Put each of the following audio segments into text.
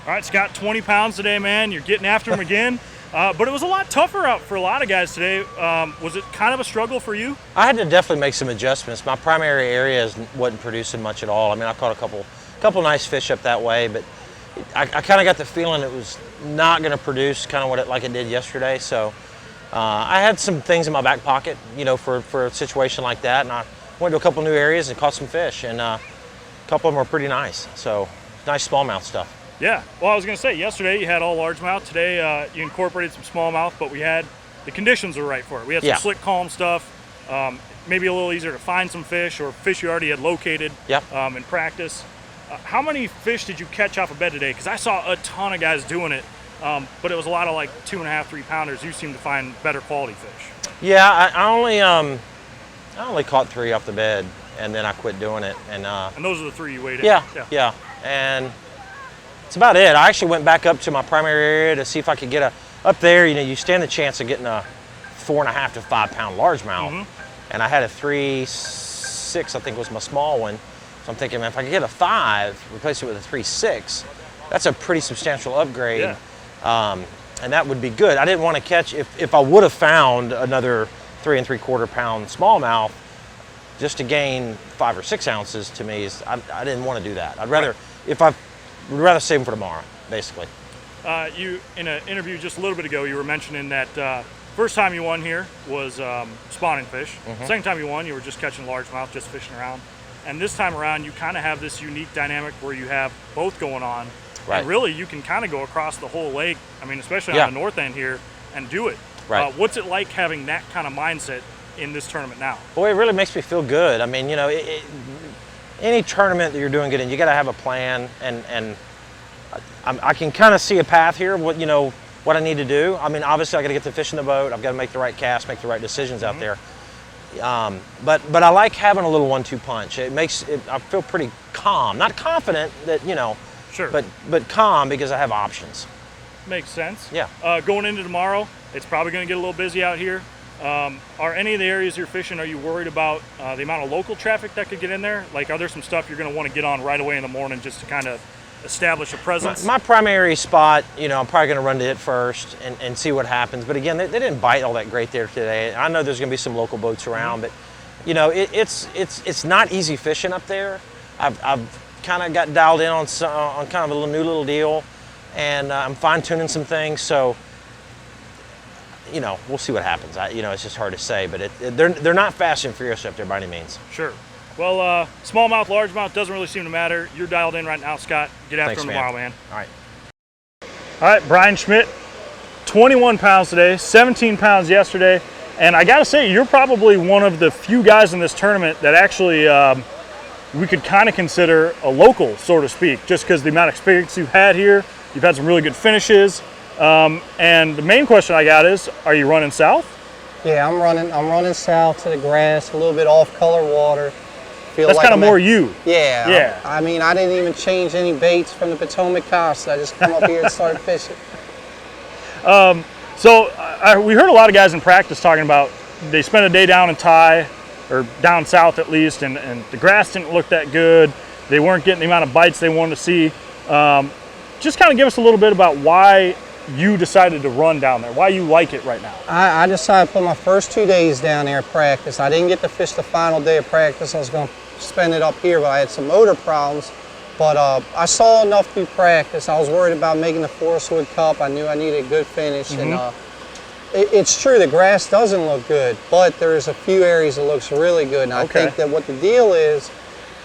All right, Scott, 20 pounds today, man. You're getting after him again. But it was a lot tougher out for a lot of guys today. Was it kind of a struggle for you? I had to definitely make some adjustments. My primary area wasn't producing much at all. I mean, I caught a couple nice fish up that way, but I kind of got the feeling it was not going to produce kind of like it did yesterday. So I had some things in my back pocket, you know, for a situation like that. And I went to a couple new areas and caught some fish, and a couple of them were pretty nice. So nice smallmouth stuff. Yeah, well, I was going to say, yesterday you had all largemouth. Today you incorporated some smallmouth, but the conditions were right for it. We had some slick, calm stuff, maybe a little easier to find some fish, or fish you already had located in practice. How many fish did you catch off a bed today? Because I saw a ton of guys doing it, but it was a lot of like 2.5, 3 pounders. You seem to find better quality fish. Yeah, I only caught 3 off the bed, and then I quit doing it. And those are the 3 you weighed in? Yeah, and that's about it. I actually went back up to my primary area to see if I could get up there. You know, you stand a chance of getting a 4.5 to 5 pound largemouth, and I had a 3.6, I think was my small one. So I'm thinking, man, if I could get a 5, replace it with a 3.6, that's a pretty substantial upgrade, and that would be good. I didn't want to catch, if I would have found another 3 3/4 pound smallmouth, just to gain 5 or 6 ounces to me I didn't want to do that. I'd rather, we'd rather save them for tomorrow, basically. You, in an interview just a little bit ago, you were mentioning that first time you won here was spawning fish. Second time you won, you were just catching largemouth, just fishing around. And this time around, you kind of have this unique dynamic where you have both going on. Right. And really, you can kind of go across the whole lake, I mean, especially on the north end here, and do it. Right. What's it like having that kind of mindset in this tournament now? Boy, it really makes me feel good. I mean, you know, any tournament that you're doing good in, you got to have a plan, and I can kind of see a path here. What I need to do. I mean, obviously, I got to get the fish in the boat. I've got to make the right cast, make the right decisions out there. But I like having a little 1-2 punch. It makes it. I feel pretty calm, not confident that but calm because I have options. Makes sense. Yeah. Going into tomorrow, it's probably going to get a little busy out here. Are any of the areas you're fishing, are you worried about the amount of local traffic that could get in there? Like, are there some stuff you're going to want to get on right away in the morning just to kind of establish a presence? My primary spot, I'm probably going to run to it first and see what happens. But again, they didn't bite all that great there today. I know there's going to be some local boats around, but it's not easy fishing up there. I've kind of got dialed in on kind of a new little deal, and I'm fine tuning some things. So we'll see what happens. It's just hard to say, but they're not fast and furious up there by any means. Sure. Well, smallmouth, largemouth doesn't really seem to matter. You're dialed in right now, Scott. Get after him tomorrow, man. All right. All right, Brian Schmidt, 21 pounds today, 17 pounds yesterday. And I got to say, you're probably one of the few guys in this tournament that actually we could kind of consider a local, so to speak, just because the amount of experience you've had here. You've had some really good finishes. And the main question I got is, are you running south? Yeah, I'm running south to the grass, a little bit off-color water. That's kind of more you. Yeah. I mean, I didn't even change any baits from the Potomac Costa. I just come up here and start fishing. We heard a lot of guys in practice talking about they spent a day down in Thai, or down south at least, and the grass didn't look that good. They weren't getting the amount of bites they wanted to see. Just kind of give us a little bit about why you decided to run down there, why you like it right now. I decided to put my first 2 days down there at practice. I didn't get to fish the final day of practice. I was going to spend it up here, but I had some motor problems. But I saw enough through practice. I was worried about making the Forest Wood Cup. I knew I needed a good finish. And it's true, the grass doesn't look good, but there's a few areas that looks really good. And I think that what the deal is,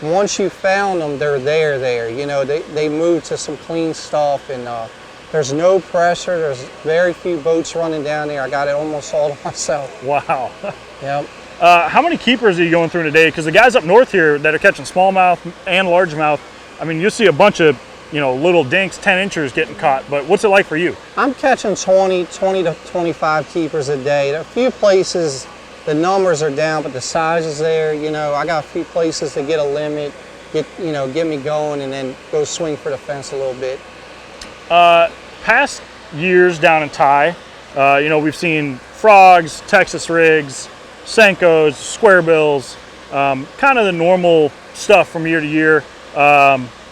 once you found them, they're there. They move to some clean stuff, and there's no pressure. There's very few boats running down there. I got it almost all to myself. Wow. Yep. How many keepers are you going through today? Because the guys up north here that are catching smallmouth and largemouth, I mean, you see a bunch of little dinks, 10 inchers getting caught, but what's it like for you? I'm catching 20 to 25 keepers a day. There are a few places the numbers are down, but the size is there. I got a few places to get a limit, get me going, and then go swing for the fence a little bit. Past years down in Thai, we've seen frogs, Texas rigs, Senkos, square bills, kind of the normal stuff from year to year.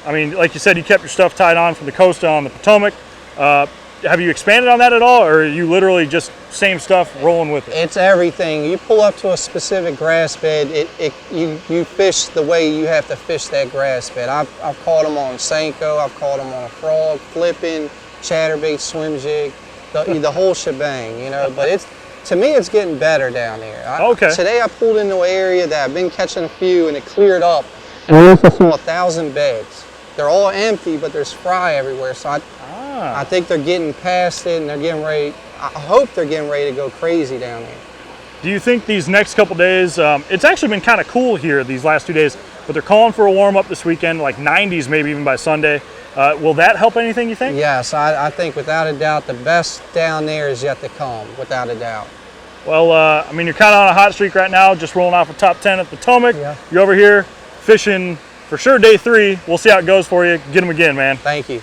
I mean, like you said, you kept your stuff tied on from the coast on the Potomac. Have you expanded on that at all, or are you literally just same stuff rolling with it? It's everything. You pull up to a specific grass bed, you fish the way you have to fish that grass bed. I've caught them on Senko, I've caught them on a frog, flipping, chatterbait, swim jig, the whole shebang, you know. But to me, it's getting better down here. Okay. Today I pulled into an area that I've been catching a few, and it cleared up. And I also saw 1,000 beds. They're all empty, but there's fry everywhere. So I think they're getting past it, and they're getting ready. I hope they're getting ready to go crazy down there. Do you think these next couple days, it's actually been kind of cool here these last 2 days, but they're calling for a warm up this weekend, like 90s maybe even by Sunday. Will that help anything, you think? Yes, I think without a doubt the best down there is yet to come, without a doubt. Well, I mean, you're kind of on a hot streak right now, just rolling off a top 10 at Potomac. Yeah. You're over here fishing for sure day 3. We'll see how it goes for you. Get them again, man. Thank you.